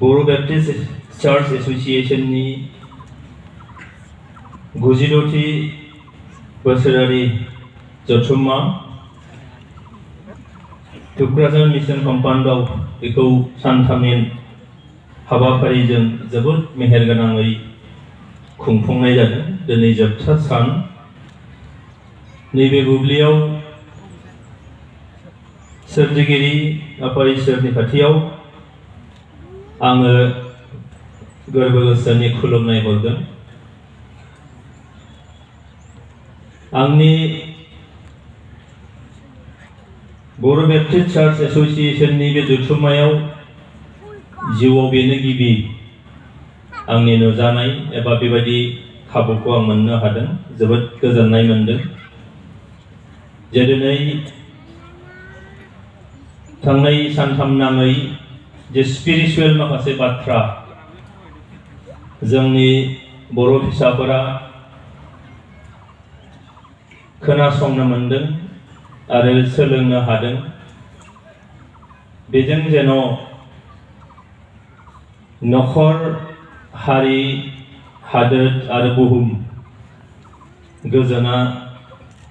बर' Baptist church एसोसिएशननि 96थि बोसोरारि जथुम्मा तुक्राझार mission कम्पाउन्डआव बेखौ सानथामनि हाबाफारिजों जोबोद मेहेरगोनाङै खुंफुंनाय जादों। दिनै जोबथा सान। नैबे बुब्लियाव सोरजिगिरि आफा इसोरनि खाथियाव आङो गोरबो गोसोनि खुलुमनाय हरगोन। आंनि बर' बेप्टिस्ट चार्च एसोसिएशननि बे जथुम्मायाव जिउआव बेनो गिबि आंनि नुजानाय एबा बेबायदि खाबुखौ आं मोननो हादों। जोबोद गोजोननाय मोनदों जे दिनै थांनाय सानथाम नाङै जे स्पिरिचुवेल माखासे बाथ्रा जोंनि बर' फिसाफोरा खोनासंनो मोनदों आरो सोलोंनो हादों। बेजों जेन' नखर, हारि, हादोर आरो बुहुम गोजोना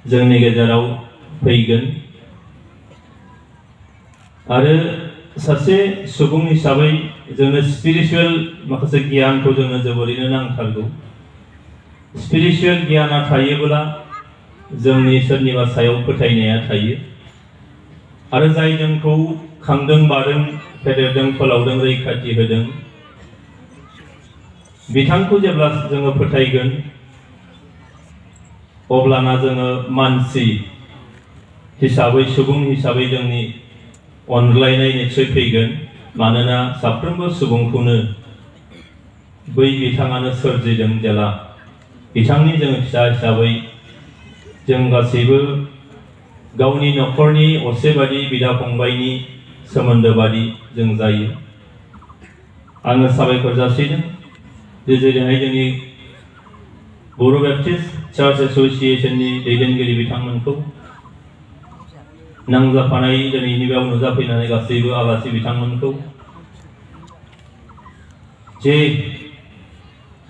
जोंनि गेजेराव फैगोन आरो सासे सुबुं हिसाबै जोंनो स्पिरिचुवेल माखासे गियानखौ जोंनो जोबोरैनो नांथारगौ। स्पिरिचुवेल गियाना थायोब्ला जोंनि सोरनिबा सायाव फोथायनाया थायो आरो जाय जोंखौ खांदों, बादों, फेदेरदों, फोलावदों, रैखाथि होदों, बिथांखौ जेब्ला जोङो फोथायगोन अब्लाना जोङो मानसि हिसाबै, सुबुं हिसाबै जोंनि अनज्लायनाय निश्चय फैगोन। मानोना साफ्रोमबो सुबुंखौनो बै बिथाङानो सोरजिदों जेला बिथांनि जों फिसा हिसाबै जों गासैबो गावनि नखरनि असे बादि, बिदा फंबायनि सोमोन्दो बादि जों जायो। आङो साबायखर जासिदों जे जेरैहाय जोंनि बर' बेप्टिस्ट चार्च एसोसिएशननि दैदेनगिरि बिथांमोनखौ नांजाफानाय दिनैनि बेयाव नुजाफैनानै गासैबो आलासि बिथांमोनखौ जे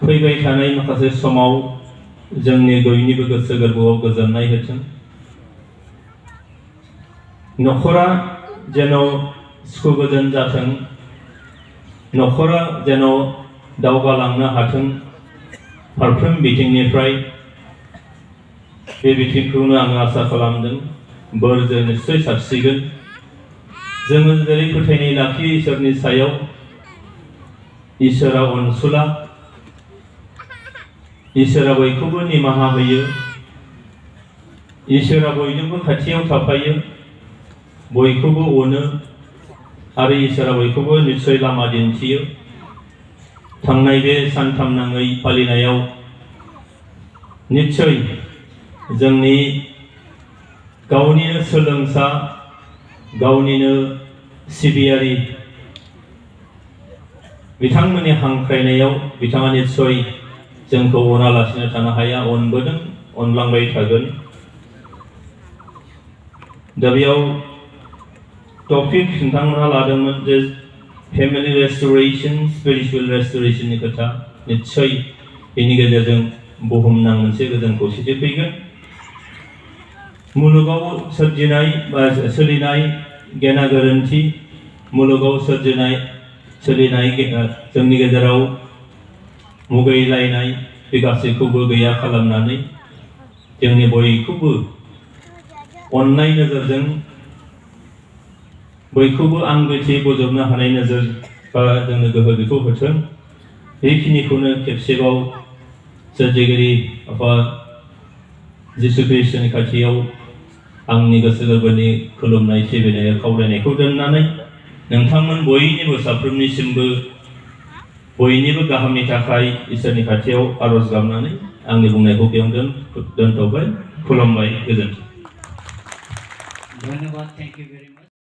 फैबाय थानाय माखासे समाव जोंनि बयनिबो गोसो गोरबोआव गोजोननाय होथों। नखरा जेन' सुखु गोजोन जाथों, नखरा जेन' दावगालांनो हाथों फारफ्रोम बिथिंनिफ्राय। बे बिथिंखौनो आं आसा खालामदों। बोरजों निश्चय सारस्रिगोन। जोङो जेरै फोथायनाय लाखियो इसोरनि सायाव, इसोरा अनसुला, इसोरा बयखौबो निमाहा होयो, इसोरा बयजोंबो खाथियाव थाफायो, बयखौबो अनो आरो इसोरा बयखौबो निश्चय लामा दिन्थियो। थांनाय बे सानथाम नाङै फालिनायाव निश्चय जोंनि गावनिनो सोलोंसा, गावनिनो सिबियारि बिथांमोननि हांख्रायनायाव बिथाङा निश्चय जोंखौ अनालासिनो थानो हाया, अनबोदों, अनलांबाय थागोन। दा बेयाव टपिक नोंथांमोनहा लादोंमोन जे फेमिलि रेस्ट'रेशन, स्पिरिचुवेल रेस्ट'रेशननि खोथा। निश्चय बेनि गेजेरजों बुहुमनां मोनसे गोजोन खौसेथि फैगोन। मुलुगाव सोरजिनाय बा सोलिनाय गेना गोरोन्थि, मुलुगाव सोलिनाय जोंनि गेजेराव मुगैलायनाय, बे गासैखौबो गैया खालामनानै जोंनि बयखौबो अननाय नोजोरजों, बयखौबो आंगोथि बोजबनो हानाय नोजोर बा जोंनो गोहो बेखौ होथों। बेखिनिखौनो खेबसेबाव सोरजिगिरि आफा जिसु ख्रीष्टनि खाथियाव आंनि गोसो गोरबोनि खुलुमनाय, सिबिनाय, खावलायनायखौ दोननानै नोंथांमोन बयनिबो साफ्रोमनिसिमबो बयनिबो गाहामनि थाखाय इसोरनि खाथियाव आरज गाबनानै आंनि बुंनायखौ बेयावनो दोनथ'बाय। खुलुमबाय, गोजोन्थों। धन्यवाद, थैंक यू वेरी मच।